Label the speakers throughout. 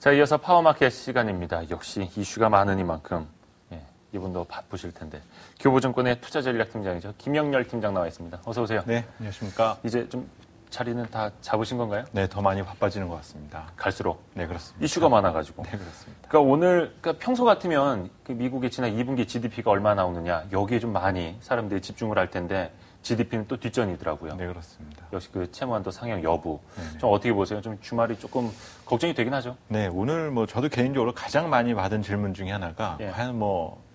Speaker 1: 자, 이어서 파워마켓 시간입니다. 역시 이슈가 많으니만큼 이분도 바쁘실 텐데 교보증권의 투자전략팀장이죠. 김영렬 팀장 나와 있습니다. 어서 오세요.
Speaker 2: 네, 안녕하십니까.
Speaker 1: 이제 좀 자리는 다 잡으신 건가요?
Speaker 2: 네, 더 많이 바빠지는 것 같습니다.
Speaker 1: 갈수록.
Speaker 2: 네, 그렇습니다.
Speaker 1: 이슈가 많아가지고.
Speaker 2: 네, 그렇습니다.
Speaker 1: 그러니까 오늘 평소 같으면 그 미국의 지난 2분기 GDP가 얼마 나오느냐 여기에 좀 많이 사람들이 집중을 할 텐데 GDP는 또 뒷전이더라고요.
Speaker 2: 네, 그렇습니다.
Speaker 1: 역시 그 채무한도 상향 여부.
Speaker 2: 네.
Speaker 1: 좀 어떻게 보세요? 좀 주말이 조금 걱정이 되긴 하죠.
Speaker 2: 네, 오늘 저도 개인적으로 가장 많이 받은 질문 중에 하나가 과연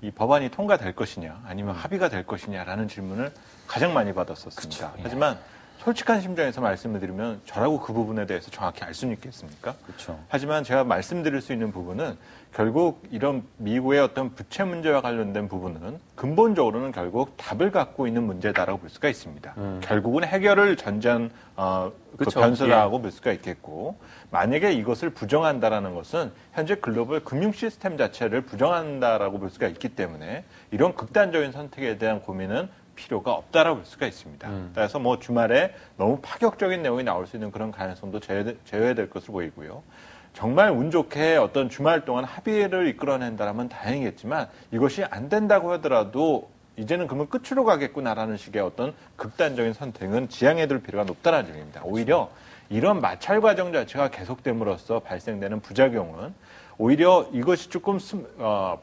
Speaker 2: 이 법안이 통과될 것이냐 아니면 합의가 될 것이냐라는 질문을 가장 많이 받았었습니다.
Speaker 1: 그쵸.
Speaker 2: 하지만 솔직한 심정에서 말씀을 드리면 저라고 그 부분에 대해서 정확히 알 수는 있겠습니까?
Speaker 1: 그렇죠.
Speaker 2: 하지만 제가 말씀드릴 수 있는 부분은 결국 이런 미국의 어떤 부채 문제와 관련된 부분은 근본적으로는 결국 답을 갖고 있는 문제다라고 볼 수가 있습니다. 결국은 해결을 전제한 그 변수라고 볼 수가 있겠고, 만약에 이것을 부정한다라는 것은 현재 글로벌 금융 시스템 자체를 부정한다라고 볼 수가 있기 때문에 이런 극단적인 선택에 대한 고민은 필요가 없다라고 볼 수가 있습니다. 그래서 주말에 너무 파격적인 내용이 나올 수 있는 그런 가능성도 제외될 것으로 보이고요. 정말 운 좋게 어떤 주말 동안 합의를 이끌어낸다면 다행이겠지만 이것이 안 된다고 하더라도 이제는 그러면 끝으로 가겠구나라는 식의 어떤 극단적인 선택은 지양해둘 필요가 높다는 점입니다. 오히려 이런 마찰 과정 자체가 계속됨으로써 발생되는 부작용은 오히려 이것이 조금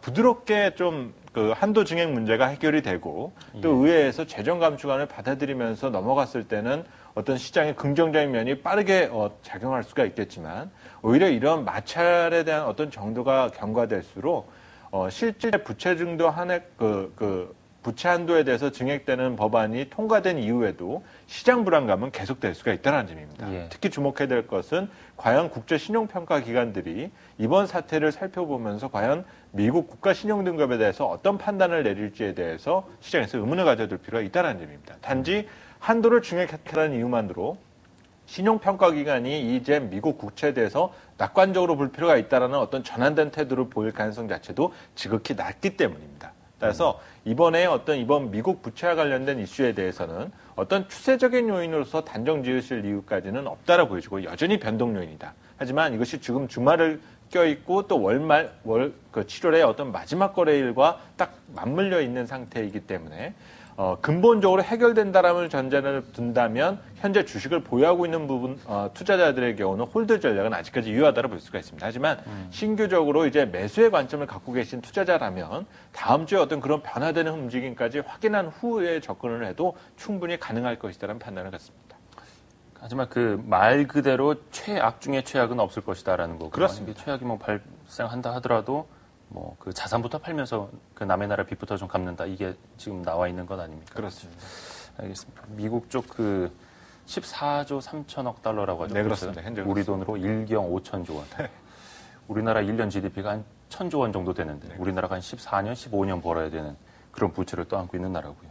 Speaker 2: 부드럽게 좀 그 한도 증액 문제가 해결이 되고 또 의회에서 재정 감축안을 받아들이면서 넘어갔을 때는 어떤 시장의 긍정적인 면이 빠르게 작용할 수가 있겠지만 오히려 이런 마찰에 대한 어떤 정도가 경과될수록 실제 부채 중도 부채 한도에 대해서 증액되는 법안이 통과된 이후에도 시장 불안감은 계속될 수가 있다는 점입니다. 특히 주목해야 될 것은 과연 국제 신용평가 기관들이 이번 사태를 살펴보면서 과연 미국 국가 신용등급에 대해서 어떤 판단을 내릴지에 대해서 시장에서 의문을 가져둘 필요가 있다는 점입니다. 단지 한도를 증액했다는 이유만으로 신용평가 기관이 이제 미국 국채에 대해서 낙관적으로 볼 필요가 있다는 어떤 전환된 태도를 보일 가능성 자체도 지극히 낮기 때문입니다. 그래서 이번 미국 부채와 관련된 이슈에 대해서는 어떤 추세적인 요인으로서 단정 지으실 이유까지는 없다라고 보여지고 여전히 변동 요인이다. 하지만 이것이 지금 주말을 껴있고 또 7월의 어떤 마지막 거래일과 딱 맞물려 있는 상태이기 때문에 근본적으로 해결된다라는 전제를 둔다면 현재 주식을 보유하고 있는 부분 투자자들의 경우는 홀드 전략은 아직까지 유효하다고 볼 수가 있습니다. 하지만 신규적으로 이제 매수의 관점을 갖고 계신 투자자라면 다음 주에 어떤 그런 변화되는 움직임까지 확인한 후에 접근을 해도 충분히 가능할 것이다라는 판단을 갖습니다.
Speaker 1: 하지만 그 말 그대로 최악 중에 최악은 없을 것이다라는 거고.
Speaker 2: 그렇습니다.
Speaker 1: 최악이 발생한다 하더라도 그 자산부터 팔면서 그 남의 나라 빚부터 좀 갚는다. 이게 지금 나와 있는 것 아닙니까?
Speaker 2: 그렇습니다.
Speaker 1: 알겠습니다. 미국 쪽 14조 3천억 달러라고 하죠.
Speaker 2: 네, 그렇습니다.
Speaker 1: 우리 돈으로 1경 5천조 원. 우리나라 1년 GDP가 한 1,000조 원 정도 되는데 우리나라가 한 14년, 15년 벌어야 되는 그런 부채를 또 안고 있는 나라고요.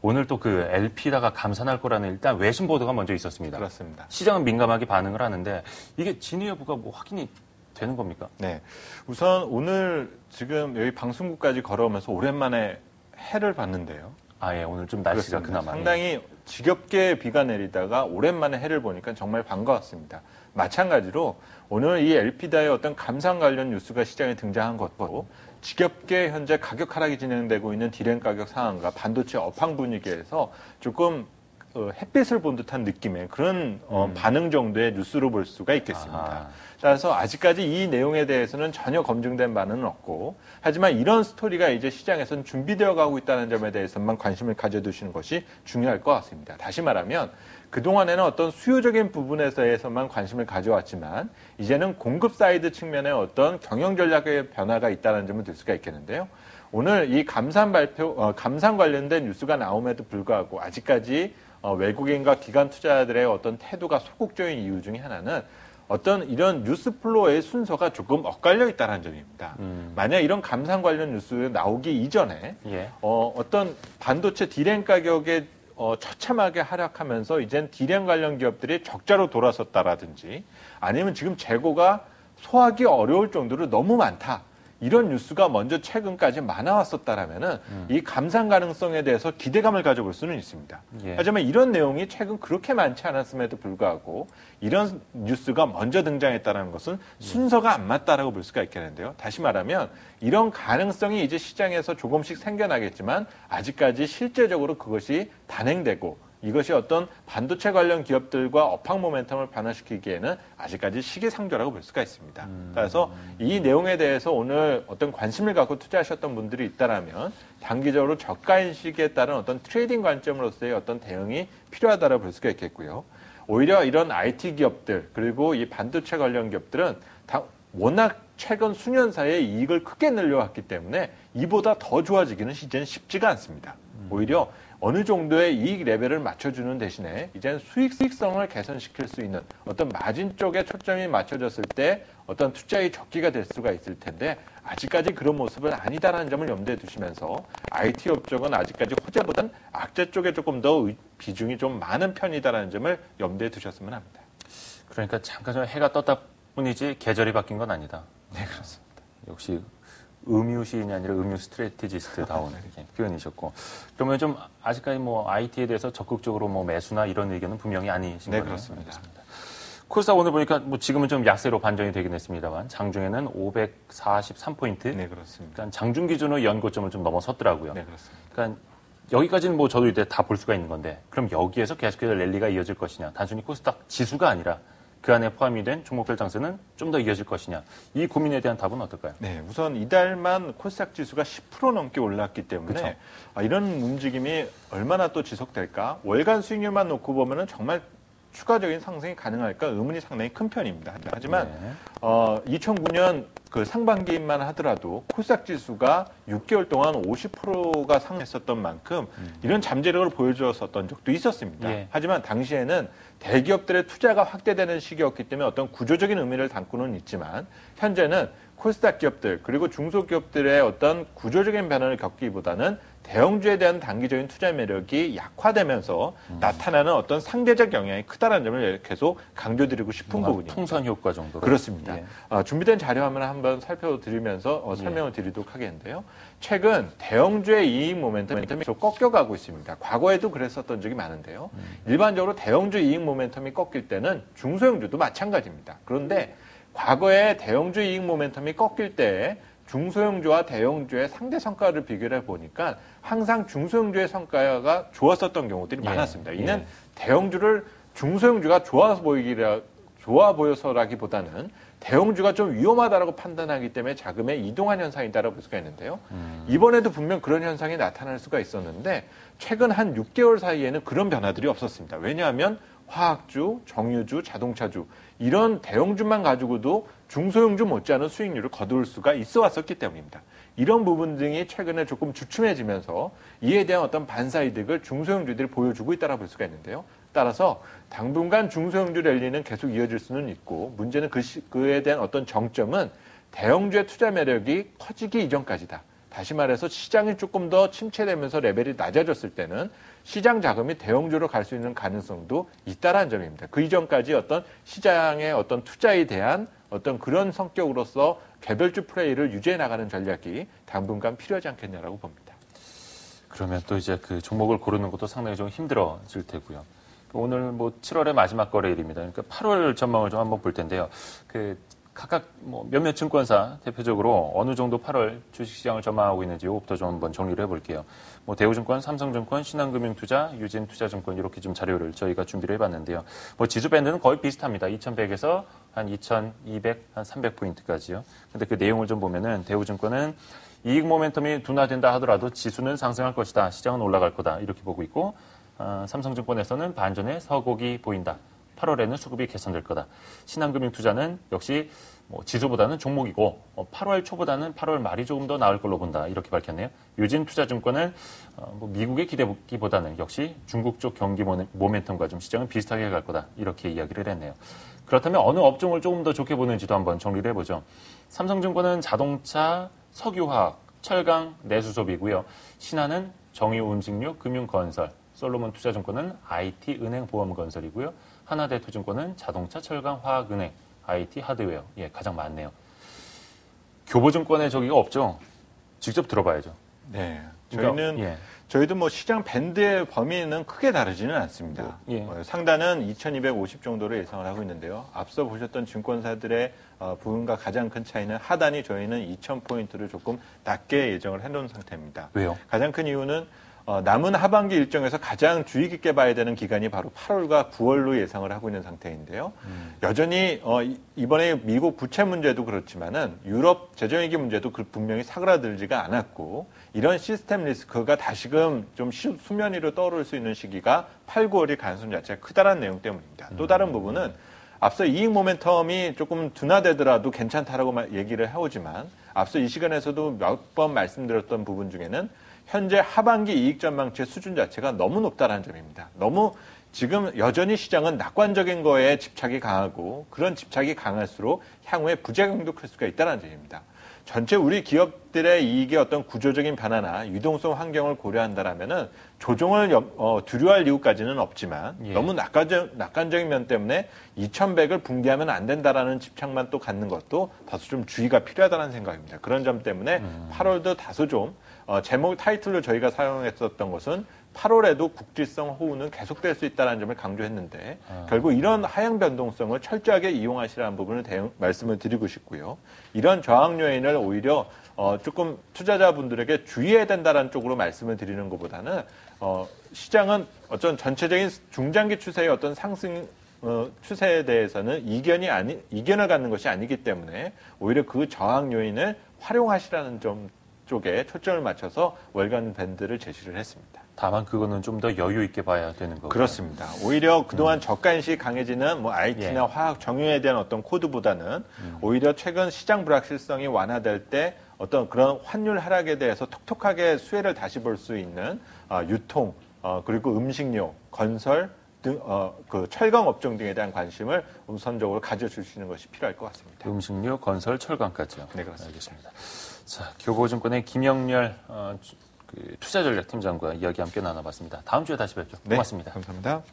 Speaker 1: 오늘 또 그 LP다가 감산할 거라는 일단 외신 보도가 먼저 있었습니다.
Speaker 2: 그렇습니다.
Speaker 1: 시장은 민감하게 반응을 하는데 이게 진위 여부가 확인이 되는 겁니까?
Speaker 2: 네. 우선 오늘 지금 여기 방송국까지 걸어오면서 오랜만에 해를 봤는데요.
Speaker 1: 예. 오늘 좀 날씨가
Speaker 2: 그렇습니다.
Speaker 1: 그나마.
Speaker 2: 상당히 지겹게 비가 내리다가 오랜만에 해를 보니까 정말 반가웠습니다. 마찬가지로 오늘 이 LP다의 어떤 감산 관련 뉴스가 시장에 등장한 것도 지겹게 현재 가격 하락이 진행되고 있는 디램 가격 상황과 반도체 업황 분위기에서 조금 햇빛을 본 듯한 느낌의 그런 반응 정도의 뉴스로 볼 수가 있겠습니다. 따라서 아직까지 이 내용에 대해서는 전혀 검증된 바는 없고 하지만 이런 스토리가 이제 시장에서는 준비되어 가고 있다는 점에 대해서만 관심을 가져두시는 것이 중요할 것 같습니다. 다시 말하면 그동안에는 어떤 수요적인 부분에서만 관심을 가져왔지만 이제는 공급 사이드 측면에 어떤 경영 전략의 변화가 있다는 점을 들 수가 있겠는데요. 오늘 이 감산 관련된 뉴스가 나옴에도 불구하고 아직까지 외국인과 기관 투자자들의 어떤 태도가 소극적인 이유 중에 하나는 어떤 이런 뉴스 플로우의 순서가 조금 엇갈려 있다는 점입니다. 만약 이런 감산 관련 뉴스 나오기 이전에 어떤 반도체 디램 가격의 처참하게 하락하면서 이젠 디램 관련 기업들이 적자로 돌아섰다라든지 아니면 지금 재고가 소화하기 어려울 정도로 너무 많다. 이런 뉴스가 먼저 최근까지 많아왔었다라면은 이 감산 가능성에 대해서 기대감을 가져볼 수는 있습니다.
Speaker 1: 예.
Speaker 2: 하지만 이런 내용이 최근 그렇게 많지 않았음에도 불구하고 이런 뉴스가 먼저 등장했다는 것은 순서가 안 맞다라고 볼 수가 있겠는데요. 다시 말하면 이런 가능성이 이제 시장에서 조금씩 생겨나겠지만 아직까지 실제적으로 그것이 단행되고 이것이 어떤 반도체 관련 기업들과 업황 모멘텀을 변화시키기에는 아직까지 시기상조라고 볼 수가 있습니다. 따라서 이 내용에 대해서 오늘 어떤 관심을 갖고 투자하셨던 분들이 있다라면 단기적으로 저가인식에 따른 어떤 트레이딩 관점으로서의 어떤 대응이 필요하다고 볼 수가 있겠고요. 오히려 이런 IT 기업들 그리고 이 반도체 관련 기업들은 워낙 최근 수년 사이에 이익을 크게 늘려왔기 때문에 이보다 더 좋아지기는 이제는 쉽지가 않습니다. 오히려 어느 정도의 이익 레벨을 맞춰주는 대신에 이제는 수익성을 개선시킬 수 있는 어떤 마진 쪽에 초점이 맞춰졌을 때 어떤 투자의 적기가 될 수가 있을 텐데 아직까지 그런 모습은 아니다라는 점을 염두에 두시면서 IT 업종은 아직까지 호재보단 악재 쪽에 조금 더 비중이 좀 많은 편이다라는 점을 염두에 두셨으면 합니다.
Speaker 1: 그러니까 잠깐 전 해가 떴다 뿐이지 계절이 바뀐 건 아니다.
Speaker 2: 네, 그렇습니다.
Speaker 1: 역시 음유 시인이 아니라 음유 스트래티지스트다운 표현이셨고, 그러면 좀 아직까지 뭐 IT에 대해서 적극적으로 뭐 매수나 이런 의견은 분명히 아니신
Speaker 2: 네,
Speaker 1: 거네요.
Speaker 2: 그렇습니다.
Speaker 1: 코스닥 오늘 보니까 뭐 지금은 좀 약세로 반전이 되긴 했습니다만 장중에는 543포인트.
Speaker 2: 네, 그렇습니다.
Speaker 1: 그러니까 장중 기준으로 연고점을 좀 넘어섰더라고요.
Speaker 2: 네, 그렇습니다.
Speaker 1: 그러니까 여기까지는 뭐 저도 이제 다 볼 수가 있는 건데, 그럼 여기에서 계속해서 랠리가 이어질 것이냐? 단순히 코스닥 지수가 아니라 그 안에 포함이 된 종목별 장세는 좀 더 이어질 것이냐. 이 고민에 대한 답은 어떨까요?
Speaker 2: 네, 우선 이달만 코스닥 지수가 10% 넘게 올랐기 때문에 이런 움직임이 얼마나 또 지속될까? 월간 수익률만 놓고 보면은 정말 추가적인 상승이 가능할까 의문이 상당히 큰 편입니다. 하지만 2009년 그 상반기만 하더라도 코스닥 지수가 6개월 동안 50%가 상승했었던 만큼 이런 잠재력을 보여주었었던 적도 있었습니다.
Speaker 1: 예.
Speaker 2: 하지만 당시에는 대기업들의 투자가 확대되는 시기였기 때문에 어떤 구조적인 의미를 담고는 있지만 현재는 코스닥 기업들 그리고 중소기업들의 어떤 구조적인 변화를 겪기보다는 대형주에 대한 단기적인 투자 매력이 약화되면서 나타나는 어떤 상대적 영향이 크다는 점을 계속 강조드리고 싶은 부분입니다.
Speaker 1: 풍선 효과 정도.
Speaker 2: 그렇습니다.
Speaker 1: 예.
Speaker 2: 준비된 자료 화면을 한번 살펴드리면서 설명을 드리도록 하겠는데요. 최근 대형주의 이익 모멘텀이 좀 꺾여가고 있습니다. 과거에도 그랬었던 적이 많은데요. 일반적으로 대형주 이익 모멘텀이 꺾일 때는 중소형주도 마찬가지입니다. 그런데 과거에 대형주 이익 모멘텀이 꺾일 때 중소형주와 대형주의 상대 성과를 비교해 보니까 항상 중소형주의 성과가 좋았었던 경우들이 많았습니다. 이는 대형주를 중소형주가 좋아 보여서라기보다는 대형주가 좀 위험하다라고 판단하기 때문에 자금의 이동한 현상이다라고 볼 수가 있는데요. 이번에도 분명 그런 현상이 나타날 수가 있었는데 최근 한 6개월 사이에는 그런 변화들이 없었습니다. 왜냐하면 화학주, 정유주, 자동차주 이런 대형주만 가지고도 중소형주 못지않은 수익률을 거둘 수가 있어 왔었기 때문입니다. 이런 부분 등이 최근에 조금 주춤해지면서 이에 대한 어떤 반사이득을 중소형주들이 보여주고 있다고 볼 수가 있는데요. 따라서 당분간 중소형주 랠리는 계속 이어질 수는 있고 문제는 그에 대한 어떤 정점은 대형주의 투자 매력이 커지기 이전까지다. 다시 말해서 시장이 조금 더 침체되면서 레벨이 낮아졌을 때는 시장 자금이 대형주로 갈 수 있는 가능성도 있다라는 점입니다. 그 이전까지 어떤 시장의 어떤 투자에 대한 어떤 그런 성격으로서 개별주 플레이를 유지해 나가는 전략이 당분간 필요하지 않겠냐라고 봅니다.
Speaker 1: 그러면 또 이제 그 종목을 고르는 것도 상당히 좀 힘들어질 테고요. 오늘 뭐 7월의 마지막 거래일입니다. 그러니까 8월 전망을 좀 한번 볼 텐데요. 각각 뭐 몇몇 증권사 대표적으로 어느 정도 8월 주식시장을 전망하고 있는지 이거부터 좀 한번 정리를 해볼게요. 뭐 대우증권, 삼성증권, 신한금융투자, 유진투자증권 이렇게 좀 자료를 저희가 준비를 해봤는데요. 뭐 지수 밴드는 거의 비슷합니다. 2,100에서 한 2,200, 한 300포인트까지요. 근데 그 내용을 좀 보면은 대우증권은 이익 모멘텀이 둔화된다 하더라도 지수는 상승할 것이다. 시장은 올라갈 거다. 이렇게 보고 있고 삼성증권에서는 반전의 서곡이 보인다. 8월에는 수급이 개선될 거다. 신한금융투자는 역시 뭐 지수보다는 종목이고 8월 초보다는 8월 말이 조금 더 나을 걸로 본다. 이렇게 밝혔네요. 유진투자증권은 뭐 미국의 기대보다는 역시 중국 쪽 경기 모멘텀과 좀 시장은 비슷하게 갈 거다. 이렇게 이야기를 했네요. 그렇다면 어느 업종을 조금 더 좋게 보는지도 한번 정리를 해보죠. 삼성증권은 자동차, 석유화학, 철강, 내수소비고요. 신한은 정유운직료, 금융건설, 솔로몬 투자증권은 IT, 은행, 보험건설이고요. 하나대투증권은 자동차, 철강, 화학은행, IT, 하드웨어. 예, 가장 많네요. 교보증권에 저기가 없죠. 직접 들어봐야죠.
Speaker 2: 네.
Speaker 1: 그러니까, 예.
Speaker 2: 저희도 뭐 시장 밴드의 범위는 크게 다르지는 않습니다.
Speaker 1: 예.
Speaker 2: 상단은 2,250 정도를 예상을 하고 있는데요. 앞서 보셨던 증권사들의 부분과 가장 큰 차이는 하단이 저희는 2,000포인트를 조금 낮게 예정을 해놓은 상태입니다.
Speaker 1: 왜요?
Speaker 2: 가장 큰 이유는 남은 하반기 일정에서 가장 주의 깊게 봐야 되는 기간이 바로 8월과 9월로 예상을 하고 있는 상태인데요. 여전히 이번에 미국 부채 문제도 그렇지만은 유럽 재정위기 문제도 분명히 사그라들지가 않았고 이런 시스템 리스크가 다시금 좀 수면 위로 떠오를 수 있는 시기가 8, 9월이 가능성 자체가 크다는 내용 때문입니다. 또 다른 부분은 앞서 이익 모멘텀이 조금 둔화되더라도 괜찮다라고 얘기를 해오지만 앞서 이 시간에서도 몇 번 말씀드렸던 부분 중에는 현재 하반기 이익 전망치의 수준 자체가 너무 높다는 점입니다. 너무 지금 여전히 시장은 낙관적인 거에 집착이 강하고 그런 집착이 강할수록 향후에 부작용도 클 수가 있다는 점입니다. 전체 우리 기업들의 이익의 어떤 구조적인 변화나 유동성 환경을 고려한다라면은 조정을 두려워할 이유까지는 없지만
Speaker 1: 예.
Speaker 2: 너무 낙관적인 면 때문에 2,100을 붕괴하면 안 된다라는 집착만 또 갖는 것도 다소 좀 주의가 필요하다는 생각입니다. 그런 점 때문에 8월도 다소 좀 제목 타이틀로 저희가 사용했었던 것은 8월에도 국지성 호우는 계속될 수 있다는 점을 강조했는데 결국 이런 하향 변동성을 철저하게 이용하시라는 부분을 말씀을 드리고 싶고요. 이런 저항 요인을 오히려 조금 투자자분들에게 주의해야 된다는 쪽으로 말씀을 드리는 것보다는 시장은 어떤 전체적인 중장기 추세의 어떤 상승 추세에 대해서는 이견을 갖는 것이 아니기 때문에 오히려 그 저항 요인을 활용하시라는 점 쪽에 초점을 맞춰서 월간 밴드를 제시를 했습니다.
Speaker 1: 다만 그거는 좀 더 여유 있게 봐야 되는 거고요.
Speaker 2: 그렇습니다. 오히려 그동안 저가 인식이 강해지는 뭐 IT나
Speaker 1: 예.
Speaker 2: 화학, 정유에 대한 어떤 코드보다는 오히려 최근 시장 불확실성이 완화될 때 어떤 그런 환율 하락에 대해서 톡톡하게 수혜를 다시 볼 수 있는 유통, 그리고 음식료, 건설 등 그 철강 업종 등에 대한 관심을 우선적으로 가져주시는 것이 필요할 것 같습니다.
Speaker 1: 음식료, 건설, 철강까지요.
Speaker 2: 네, 그렇습니다.
Speaker 1: 알겠습니다. 자, 교보증권의 김영렬 투자전략팀장과 이야기 함께 나눠봤습니다. 다음 주에 다시 뵙죠.
Speaker 2: 네,
Speaker 1: 고맙습니다.
Speaker 2: 감사합니다.